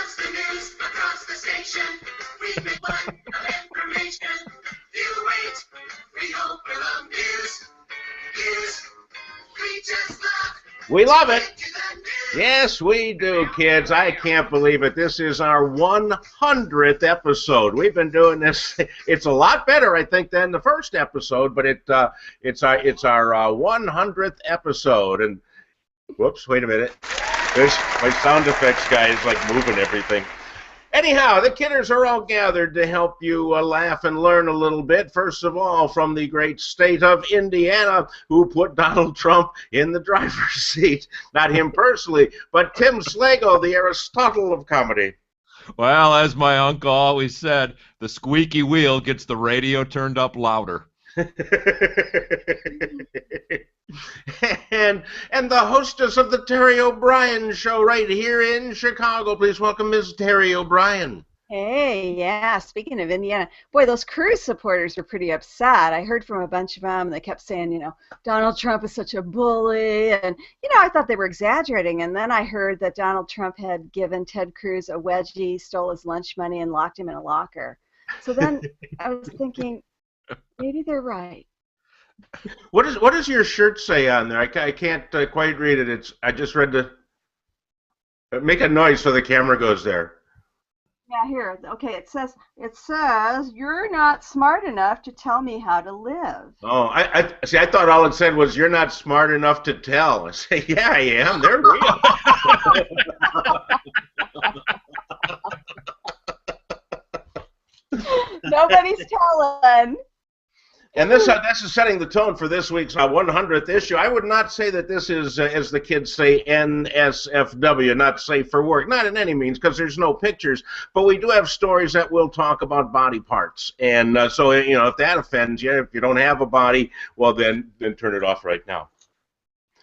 What's the news across the station? Read me one of information. You wait, we hope for the news. We just love. We love it. Yes, we do, kids. I can't believe it. This is our 100th episode. We've been doing this. It's a lot better, I think, than the first episode, but it's our 100th episode. And whoops, wait a minute. There's my sound effects guy is like moving everything. Anyhow, the kidders are all gathered to help you laugh and learn a little bit. First of all, from the great state of Indiana, who put Donald Trump in the driver's seat. Not him personally, but Tim Slagle, the Aristotle of comedy. Well, as my uncle always said, the squeaky wheel gets the radio turned up louder. and the hostess of the Terry O'Brien Show right here in Chicago. Please welcome Ms. Terry O'Brien. Hey, yeah, speaking of Indiana, boy, those Cruz supporters were pretty upset. I heard from a bunch of them, and they kept saying, you know, Donald Trump is such a bully, and, you know, I thought they were exaggerating, and then I heard that Donald Trump had given Ted Cruz a wedgie, stole his lunch money, and locked him in a locker. So then I was thinking, maybe they're right. What does your shirt say on there? I can't quite read it. I just read the. Make a noise so the camera goes there. Yeah, here. Okay, it says you're not smart enough to tell me how to live. Oh, I see. I thought all it said was you're not smart enough to tell. I say, yeah, I am. They're real. Nobody's telling. And this is setting the tone for this week's 100th issue. I would not say that this is, as the kids say, NSFW, not safe for work. Not in any means, because there's no pictures. But we do have stories that will talk about body parts. And so, you know, if that offends you, if you don't have a body, well, then turn it off right now.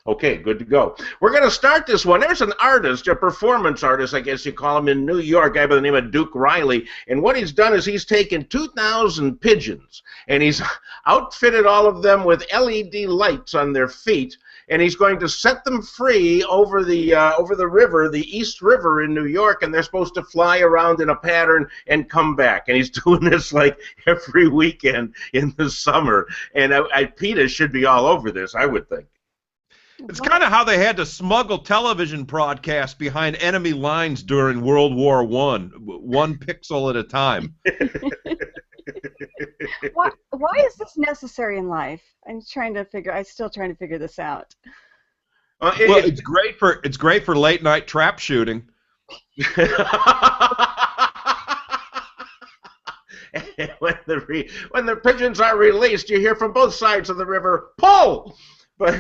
Okay, good to go. We're going to start this one. There's an artist, a performance artist, I guess you call him, in New York, a guy by the name of Duke Riley. And what he's done is he's taken 2,000 pigeons, and he's outfitted all of them with LED lights on their feet, and he's going to set them free over the river, the East River in New York, and they're supposed to fly around in a pattern and come back. And he's doing this like every weekend in the summer. And PETA should be all over this, I would think. It's kind of how they had to smuggle television broadcasts behind enemy lines during World War I, one pixel at a time. Why is this necessary in life? I'm still trying to figure this out. Well, it's great for late night trap shooting. When the pigeons are released, you hear from both sides of the river, pull! But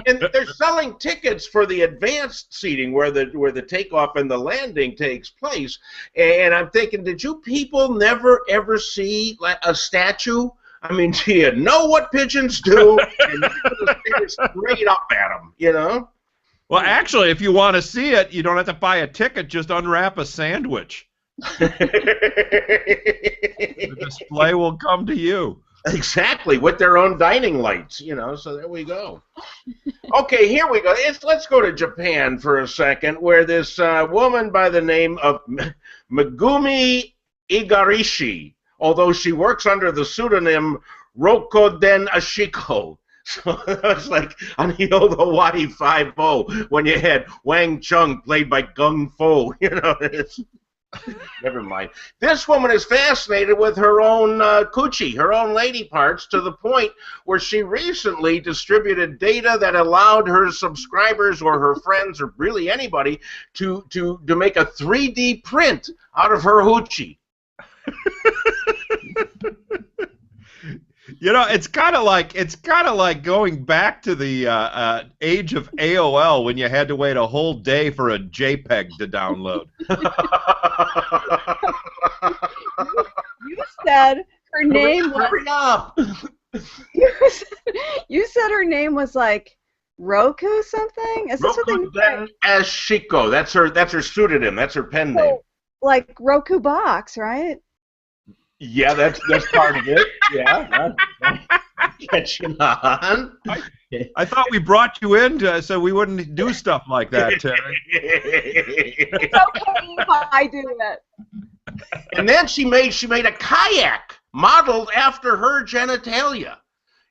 and they're selling tickets for the advanced seating where the takeoff and the landing takes place. And I'm thinking, did you people never ever see like a statue? I mean, do you know what pigeons do? And you just straight up at them, you know? Well, actually, if you want to see it, you don't have to buy a ticket. Just unwrap a sandwich. The display will come to you. Exactly, with their own dining lights, you know, so there we go. Okay, here we go. Let's go to Japan for a second, where this woman by the name of Megumi Igarashi, although she works under the pseudonym Rokoden Ashiko. So it's like on the old Hawaii 5-0 when you had Wang Chung played by Gung Fo, you know, it's... Never mind. This woman is fascinated with her own coochie, her own lady parts, to the point where she recently distributed data that allowed her subscribers or her friends or really anybody to make a 3D print out of her hoochie. You know, it's kind of like going back to the age of AOL when you had to wait a whole day for a JPEG to download. You said her name was. Hurry up! You said her name was like Roku something. Is this what they mean? Ashiko. That's her pseudonym. That's her pen name. Like Roku box, right? Yeah, that's part of it. Yeah, catching on. I thought we brought you in so we wouldn't do stuff like that, Terry. It's okay if I do it. And then she made a kayak modeled after her genitalia.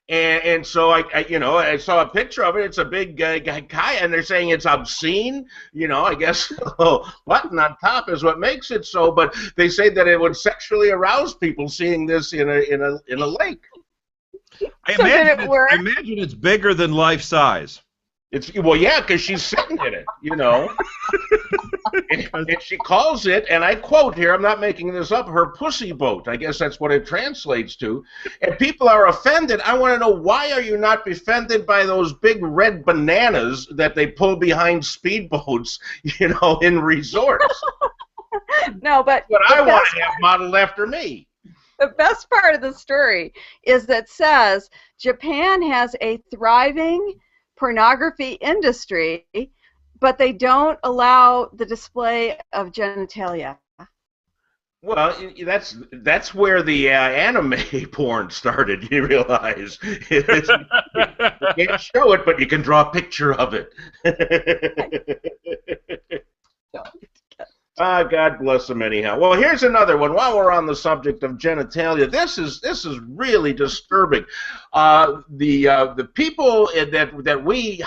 And so I saw a picture of it. It's a big kayak, and they're saying it's obscene. I guess a button on top is what makes it so. But they say that it would sexually arouse people seeing this in a lake. I So did it work? imagine it's bigger than life size. Well, yeah, because she's sitting in it, and she calls it, and I quote here, I'm not making this up, her pussy boat. I guess that's what it translates to. And people are offended. I want to know, why are you not offended by those big red bananas that they pull behind speedboats, in resorts? No, but What I want to have modeled after me. the best part of the story is that says Japan has a thriving pornography industry, but they don't allow the display of genitalia. Well, that's where the anime porn started. You realize you can't show it, but you can draw a picture of it. God bless them anyhow. Well, here's another one. While we're on the subject of genitalia, this is really disturbing. The people that we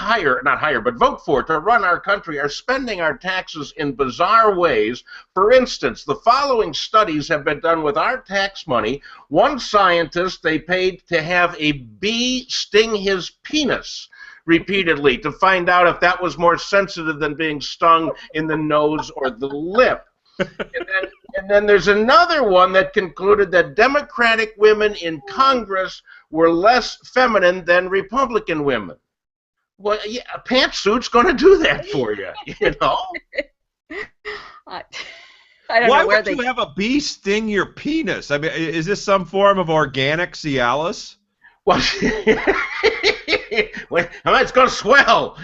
vote for to run our country are spending our taxes in bizarre ways. For instance, the following studies have been done with our tax money. One scientist they paid to have a bee sting his penis repeatedly to find out if that was more sensitive than being stung in the nose or the lip. And then there's another one that concluded that Democratic women in Congress were less feminine than Republican women. Well, yeah, a pantsuit's going to do that for you, I don't Why know where would you have a bee sting your penis? I mean, is this some form of organic Cialis? Well, it's going to swell.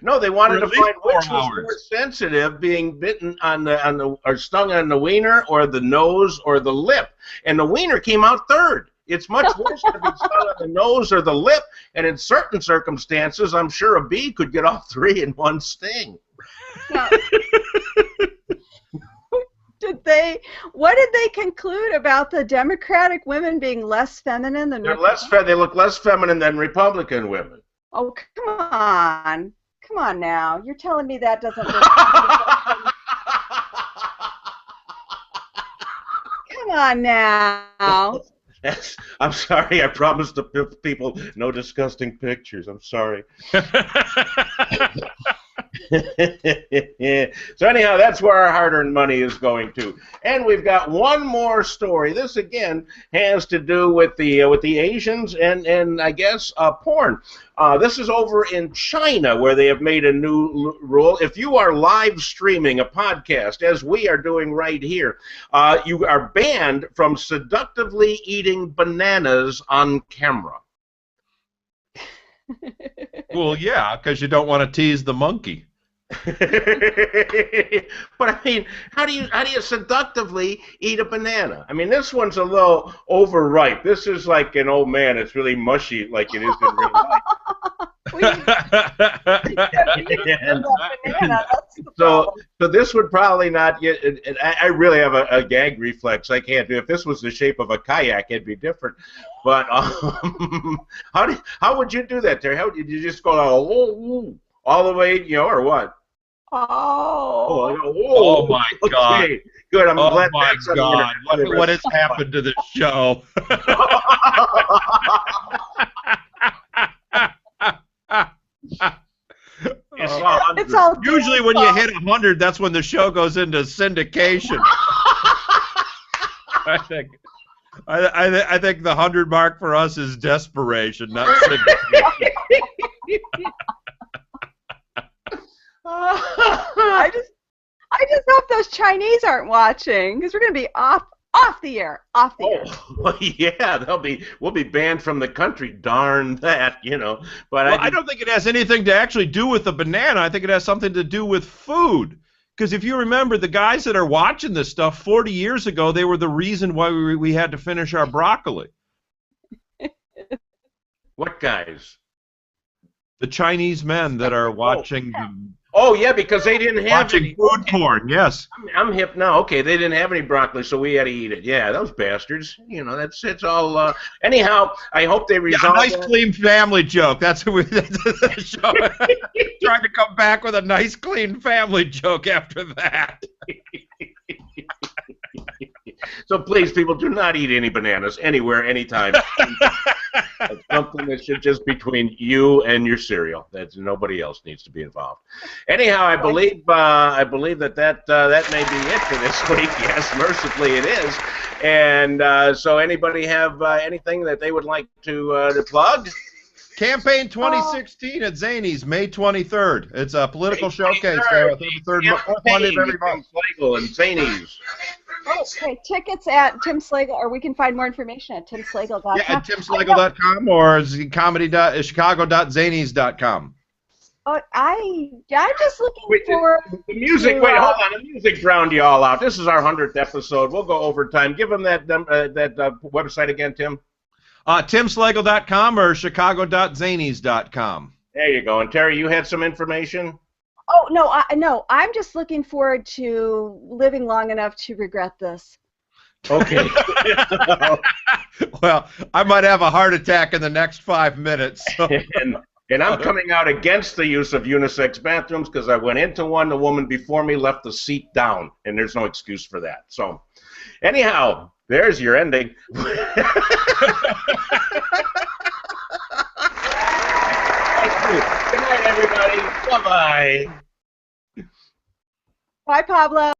No, they wanted to find which was more sensitive, being bitten or stung on the wiener or the nose or the lip. And the wiener came out third. It's much worse to be stung on the nose or the lip. And in certain circumstances, I'm sure a bee could get all three in one sting. No. What did they conclude about the Democratic women being less feminine than They look less feminine than Republican women. Oh, come on now. You're telling me that doesn't look Come on now. I'm sorry, I promised the people no disgusting pictures. I'm sorry. So anyhow, that's where our hard-earned money is going to. And we've got one more story. This again has to do with the Asians and I guess porn. This is over in China, where they have made a new rule. If you are live streaming a podcast, as we are doing right here, you are banned from seductively eating bananas on camera. Well, yeah, because you don't want to tease the monkey. But I mean, how do you seductively eat a banana? I mean, this one's a little overripe. This is like an old man. It's really mushy, like it is in real life. So this would probably not get. I really have a gag reflex. I can't do. If this was the shape of a kayak, it'd be different. But how would you do that, Terry? How did you just go all the way, or what? Oh my God! Okay, good. I'm glad. My God! What has happened to the show? It's all usually when you hit 100, that's when the show goes into syndication. I think the 100 mark for us is desperation, not syndication. I just hope those Chinese aren't watching, because we're going to be off the air. Well, yeah, we'll be banned from the country. Darn that, But well, I don't think it has anything to actually do with the banana. I think it has something to do with food. Because if you remember, the guys that are watching this stuff 40 years ago, they were the reason why we had to finish our broccoli. What guys? The Chinese men that are watching Oh yeah, because they didn't have any food porn. Yes. I'm hip now. Okay, they didn't have any broccoli, so we had to eat it. Yeah, those bastards. You know, it's all. Anyhow, I hope they resolve. Yeah, nice clean family joke. That's what we the show. Trying to come back with a nice clean family joke after that. So please, people, do not eat any bananas anywhere, anytime. It's something that should just be between you and your cereal. That nobody else needs to be involved. Anyhow, I believe that may be it for this week. Yes, mercifully it is. And so, anybody have anything that they would like to plug? Campaign 2016 at Zanies, May 23rd. It's a political showcase there with the third Monday of every month. And Zanies. Oh, okay. Tickets at Tim Slagle, or we can find more information at timslagle.com. Yeah, at timslagle.com or chicago.zanies.com. Oh, I'm just looking for the music. to, wait, hold on. The music drowned you all out. This is our 100th episode. We'll go overtime. Give them that website again, Tim. Timslagle.com or chicago.zanies.com. There you go. And Terry, you had some information? Oh, no, I'm just looking forward to living long enough to regret this. Okay. Well, I might have a heart attack in the next 5 minutes. So. And I'm coming out against the use of unisex bathrooms because I went into one, the woman before me left the seat down, and there's no excuse for that. So, anyhow, there's your ending. Good night, everybody. Bye-bye. Bye, Pablo.